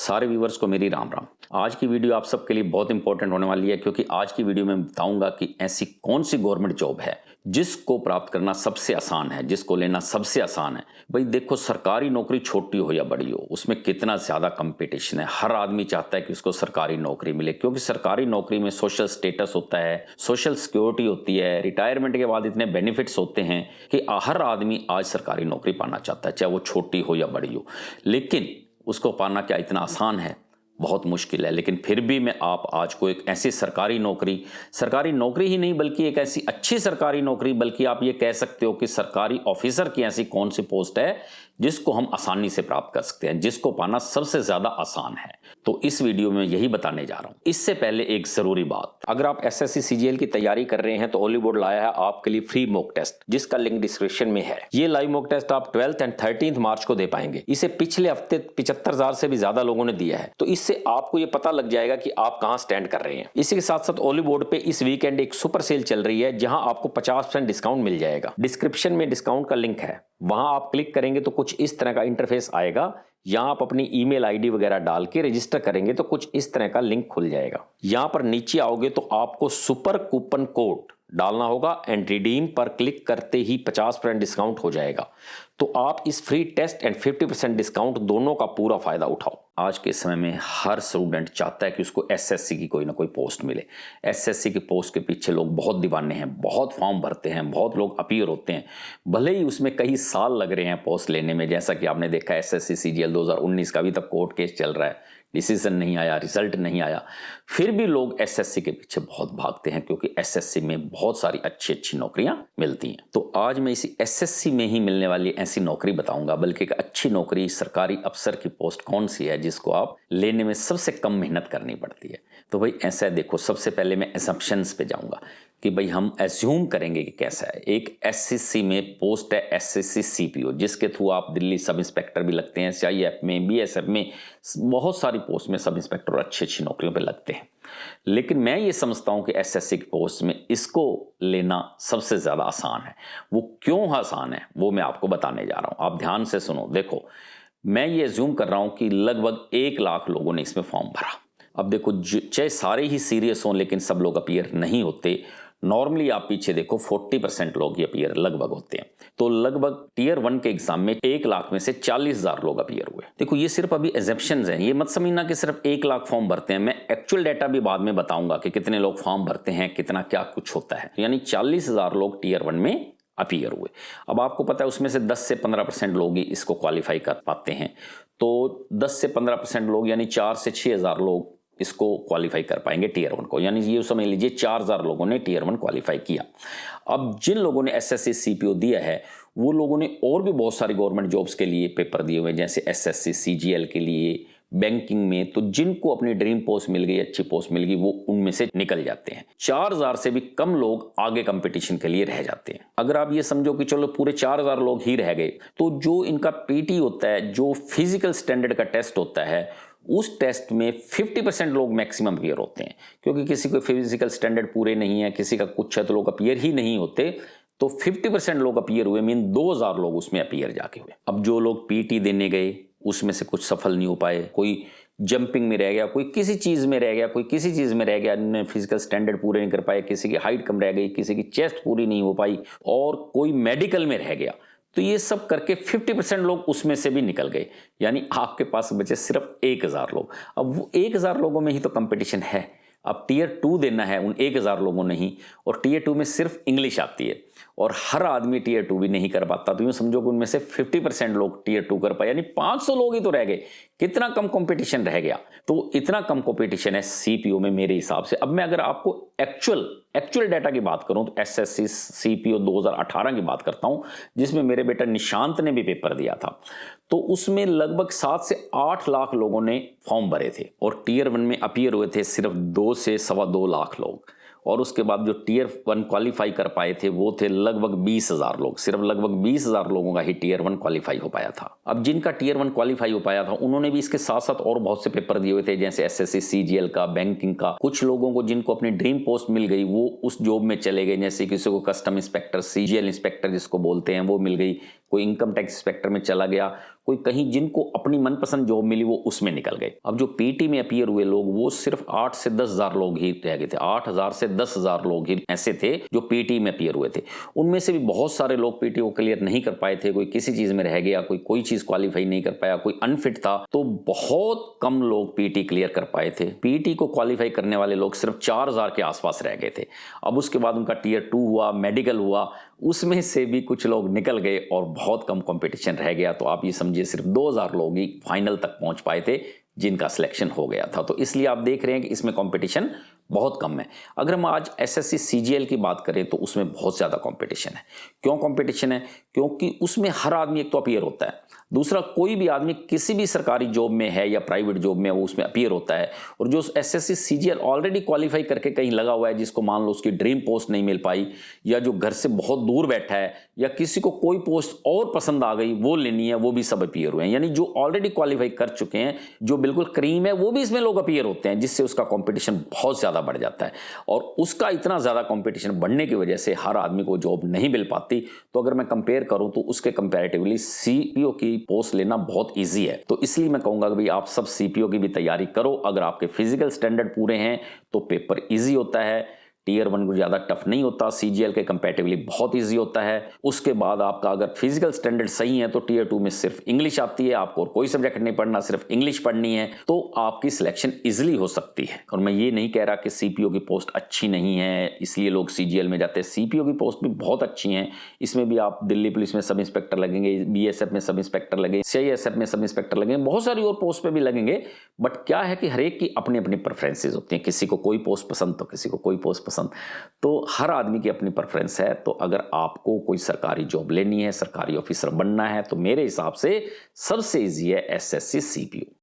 सारे व्यूवर्स को मेरी राम राम। आज की वीडियो आप सबके लिए बहुत इंपॉर्टेंट होने वाली है, क्योंकि आज की वीडियो में बताऊंगा कि ऐसी कौन सी गवर्नमेंट जॉब है जिसको प्राप्त करना सबसे आसान है, जिसको लेना सबसे आसान है। भाई देखो, सरकारी नौकरी छोटी हो या बड़ी हो, उसमें कितना ज़्यादा कंपटीशन है। हर आदमी चाहता है कि उसको सरकारी नौकरी मिले, क्योंकि सरकारी नौकरी में सोशल स्टेटस होता है, सोशल सिक्योरिटी होती है, रिटायरमेंट के बाद इतने बेनिफिट्स होते हैं कि हर आदमी आज सरकारी नौकरी पाना चाहता है, चाहे वो छोटी हो या बड़ी हो। लेकिन उसको पाना क्या इतना आसान है? बहुत मुश्किल है। लेकिन फिर भी मैं आप आज को एक ऐसी सरकारी नौकरी ही नहीं, बल्कि एक ऐसी अच्छी सरकारी नौकरी, बल्कि आप ये कह सकते हो कि सरकारी ऑफिसर की ऐसी कौन सी पोस्ट है जिसको हम आसानी से प्राप्त कर सकते हैं, जिसको पाना सबसे ज्यादा आसान है। तो इस वीडियो में यही बताने जा रहा हूं। इससे पहले एक जरूरी बात, अगर आप एसएससी सीजीएल की तैयारी कर रहे हैं तो होली बोर्ड लाया है आपके लिए फ्री मॉक टेस्ट, जिसका लिंक डिस्क्रिप्शन में है। ये लाइव मॉक टेस्ट आप 12th एंड 13th मार्च को दे पाएंगे। इसे पिछले हफ्ते 75,000 से भी ज्यादा लोगों ने दिया है, तो इससे आपको ये पता लग जाएगा कि आप कहां स्टैंड कर रहे हैं। इसी के साथ साथ होली बोर्ड पे इस वीकेंड एक सुपर सेल चल रही है, जहां आपको 50% डिस्काउंट मिल जाएगा। डिस्क्रिप्शन में डिस्काउंट का लिंक है, वहां आप क्लिक करेंगे तो कुछ इस तरह का इंटरफेस आएगा। यहां आप अपनी ईमेल आईडी वगैरह डाल के रजिस्टर करेंगे तो कुछ इस तरह का लिंक खुल जाएगा। यहां पर नीचे आओगे तो आपको सुपर कूपन कोड डालना होगा एंड रिडीम पर क्लिक करते ही 50% डिस्काउंट हो जाएगा। तो आप इस फ्री टेस्ट एंड 50% डिस्काउंट दोनों का पूरा फायदा उठाओ। आज के समय में हर स्टूडेंट चाहता है कि उसको एसएससी की कोई ना कोई पोस्ट मिले। एसएससी की पोस्ट के पीछे लोग बहुत दीवाने हैं, बहुत फॉर्म भरते हैं, बहुत लोग अपीयर होते हैं, भले ही उसमें कई साल लग रहे हैं पोस्ट लेने में। जैसा कि आपने देखा एसएससी सीजीएल 2019 का अभी तक कोर्ट केस चल रहा है, डिसीजन नहीं आया, रिजल्ट नहीं आया, फिर भी लोग एसएससी के पीछे बहुत भागते हैं, क्योंकि एसएससी में बहुत सारी अच्छी नौकरियां मिलती हैं। तो आज मैं इसी एसएससी में ही मिलने वाली ऐसी नौकरी बताऊंगा, बल्कि एक अच्छी नौकरी, सरकारी अफसर की पोस्ट कौन सी है जिसको आप लेने में सबसे कम मेहनत करनी पड़ती है। तो भाई ऐसा है, देखो सबसे पहले मैं असम्पशंस पे जाऊंगा कि भाई हम एज्यूम करेंगे कि कैसा है। एक एसएससी में पोस्ट है एसएससी सीपीओ, जिसके थ्रू आप दिल्ली सब इंस्पेक्टर भी लगते हैं, सीआईएफ में, बीएसएफ में, बहुत सारी पोस्ट में सब इंस्पेक्टर और अच्छी नौकरियों पे लगते हैं। लेकिन मैं ये समझता हूं कि एसएससी की पोस्ट में इसको लेना सबसे ज्यादा आसान है। वो क्यों आसान है वो मैं आपको बताने जा रहा हूं, आप ध्यान से सुनो। देखो, मैं ये एज्यूम कर रहा हूं कि लगभग 1 लाख लोगों ने इसमें फॉर्म भरा। अब देखो, चाहे सारे ही सीरियस हों, लेकिन सब लोग अपीयर नहीं होते। नॉर्मली आप पीछे देखो 40% लोग ही अपीयर लगभग होते हैं। तो लगभग टीयर 1 के एग्जाम में 1 लाख में से 40,000 लोग अपीयर हुए। देखो, ये सिर्फ अभी एग्जेप्शंस हैं, ये मत समझना कि सिर्फ 1 लाख फॉर्म भरते हैं। मैं एक्चुअल डाटा भी बाद में बताऊंगा कि कितने लोग फॉर्म भरते हैं, कितना क्या कुछ होता है। यानी 40,000 लोग टीयर 1 में अपीयर हुए। अब आपको पता है उसमें से 10 से 15% लोग ही इसको क्वालिफाई कर पाते हैं। तो 10 से 15% लोग यानी 4 से 6,000 लोग इसको क्वालिफाई कर पाएंगे टीयर 1 को। यानी ये समझ लीजिए 4,000 लोगों ने टीयर 1 क्वालिफाई किया। अब जिन लोगों ने एसएससी सीपीओ दिया है, वो लोगों ने और भी बहुत सारी गवर्नमेंट जॉब्स के लिए पेपर दिए हुए हैं, जैसे एसएससी सीजीएल के लिए, बैंकिंग में। तो जिनको अपनी ड्रीम पोस्ट मिल गई, अच्छी पोस्ट मिल गई, वो उनमें से निकल जाते हैं। 4,000 से भी कम लोग आगे कंपटीशन के लिए रह जाते हैं। अगर आप ये समझो कि चलो पूरे 4,000 लोग ही रह गए, तो जो इनका पीटी होता है, जो फिजिकल स्टैंडर्ड का टेस्ट होता है, उस टेस्ट में 50% लोग मैक्सिमम अपीयर होते हैं। क्योंकि किसी को फिजिकल स्टैंडर्ड पूरे नहीं है, किसी का कुछ है, तो लोग अपीयर ही नहीं होते। तो 50% लोग अपीयर हुए, मीन 2,000 लोग उसमें अपीयर जाके हुए। अब जो लोग पीटी देने गए उसमें से कुछ सफल नहीं हो पाए, कोई जंपिंग में रह गया, कोई किसी चीज में रह गया, कोई किसी चीज में रह गया, फिजिकल स्टैंडर्ड पूरे नहीं कर पाए, किसी की हाइट कम रह गई, किसी की चेस्ट पूरी नहीं हो पाई, और कोई मेडिकल में रह गया। तो ये सब करके 50% लोग उसमें से भी निकल गए। यानी आपके पास बचे सिर्फ 1,000 लोग। अब वो 1,000 लोगों में ही तो कंपटीशन है। अब टीयर 2 देना है उन 1,000 लोगों ने ही, और टीयर 2 में सिर्फ इंग्लिश आती है, और हर आदमी टीयर 2 भी नहीं कर पाता। तो यूं समझो कि उनमें से 50% लोग टीयर 2 कर पाए, यानी 500 लोग ही तो रह गए। कितना कम कंपटीशन रह गया। तो इतना कम कंपटीशन है सीपीओ में मेरे हिसाब से। अब मैं अगर आपको एक्चुअल डाटा की बात करूं, तो एसएससी सीपीओ 2018 की बात करता हूं, जिसमें मेरे बेटा निशांत ने भी पेपर दिया था। तो उसमें लगभग 7 से 8 लाख लोगों ने फॉर्म भरे थे, और टीयर 1 में अपीयर हुए थे सिर्फ 2 से 2.25 लाख लोग। और उसके बाद जो टीयर 1 क्वालिफाई कर पाए थे वो थे लगभग 20,000 लोग। सिर्फ लगभग 20,000 लोगों का ही टीयर 1 क्वालिफाई हो पाया था। अब जिनका टीयर 1 क्वालिफाई हो पाया था, उन्होंने भी इसके साथ साथ और बहुत से पेपर दिए हुए थे, जैसे एसएससी सीजीएल का, बैंकिंग का। कुछ लोगों को जिनको अपनी ड्रीम पोस्ट मिल गई, वो उस जॉब में चले गए, जैसे किसी को कस्टम इंस्पेक्टर, सीजीएल इंस्पेक्टर जिसको बोलते हैं, वो मिल गई। कोई इनकम टैक्स इंस्पेक्टर में चला गया, कोई कहीं जिनको अपनी मनपसंद जॉब मिली वो उसमें निकल गए। अब जो पीटी में अपीयर हुए लोग वो सिर्फ 8 से 10,000 लोग ही रह गए थे। 8,000 से 10,000 लोग ही ऐसे थे जो पीटी में अपीयर हुए थे। उनमें से भी बहुत सारे लोग पीटी को क्लियर नहीं कर पाए थे, कोई किसी चीज में रह गया, कोई चीज क्वालिफाई नहीं कर पाया, कोई अनफिट था, तो बहुत कम लोग पीटी क्लियर कर पाए थे। पीटी को क्वालिफाई करने वाले लोग सिर्फ 4,000 के आसपास रह गए थे। अब उसके बाद उनका टीयर 2 हुआ, मेडिकल हुआ, उसमें से भी कुछ लोग निकल गए और बहुत कम कंपटीशन रह गया। तो आप ये समझिए सिर्फ 2,000 लोग ही फाइनल तक पहुंच पाए थे जिनका सिलेक्शन हो गया था। तो इसलिए आप देख रहे हैं कि इसमें कंपटीशन बहुत कम है। अगर हम आज एसएससी सीजीएल की बात करें तो उसमें बहुत ज़्यादा कंपटीशन है। क्यों कंपटीशन है? क्योंकि उसमें हर आदमी एक तो अपीयर होता है, दूसरा कोई भी आदमी किसी भी सरकारी जॉब में है या प्राइवेट जॉब में वो उसमें अपीयर होता है। और जो एसएससी सीजीएल ऑलरेडी क्वालिफाई करके कहीं लगा हुआ है, जिसको मान लो उसकी ड्रीम पोस्ट नहीं मिल पाई, या जो घर से बहुत दूर बैठा है, या किसी को कोई पोस्ट और पसंद आ गई वो लेनी है, वो भी सब अपीयर हुए हैं। यानी जो ऑलरेडी क्वालिफाई कर चुके हैं, जो बिल्कुल क्रीम है, वो भी इसमें लोग अपीयर होते हैं, जिससे उसका कॉम्पिटिशन बहुत ज़्यादा बढ़ जाता है। और उसका इतना ज़्यादा कॉम्पिटिशन बढ़ने की वजह से हर आदमी को जॉब नहीं मिल पाती। तो अगर मैं कंपेयर करूं तो उसके कंपैरेटिवली सीपीओ की पोस्ट लेना बहुत इजी है। तो इसलिए मैं कहूंगा कि भाई आप सब सीपीओ की भी तैयारी करो। अगर आपके फिजिकल स्टैंडर्ड पूरे हैं तो पेपर इजी होता है, टीयर 1 को ज़्यादा टफ नहीं होता, सीजीएल के कंपैरेटिवली बहुत इजी होता है। उसके बाद आपका अगर फिजिकल स्टैंडर्ड सही है तो टीयर 2 में सिर्फ इंग्लिश आती है, आपको और कोई सब्जेक्ट नहीं पढ़ना, सिर्फ इंग्लिश पढ़नी है, तो आपकी सिलेक्शन इजिली हो सकती है। और मैं ये नहीं कह रहा कि सीपीओ की पोस्ट अच्छी नहीं है इसलिए लोग सीजीएल में जाते हैं। सीपीओ की पोस्ट भी बहुत अच्छी हैं। इसमें भी आप दिल्ली पुलिस में सब इंस्पेक्टर लगेंगे, बीएसएफ में सब इंस्पेक्टर लगेंगे, सीआईएसएफ में सब इंस्पेक्टर लगेंगे, बहुत सारी और पोस्ट पे भी लगेंगे। बट क्या है कि हर एक की अपनी अपनी प्रेफरेंसेज होती हैं, किसी को कोई पोस्ट पसंद तो किसी को कोई पोस्ट पसंद। तो हर आदमी की अपनी प्रेफरेंस है। तो अगर आपको कोई सरकारी जॉब लेनी है, सरकारी ऑफिसर बनना है, तो मेरे हिसाब से सबसे इजी है एसएससी सीपीओ।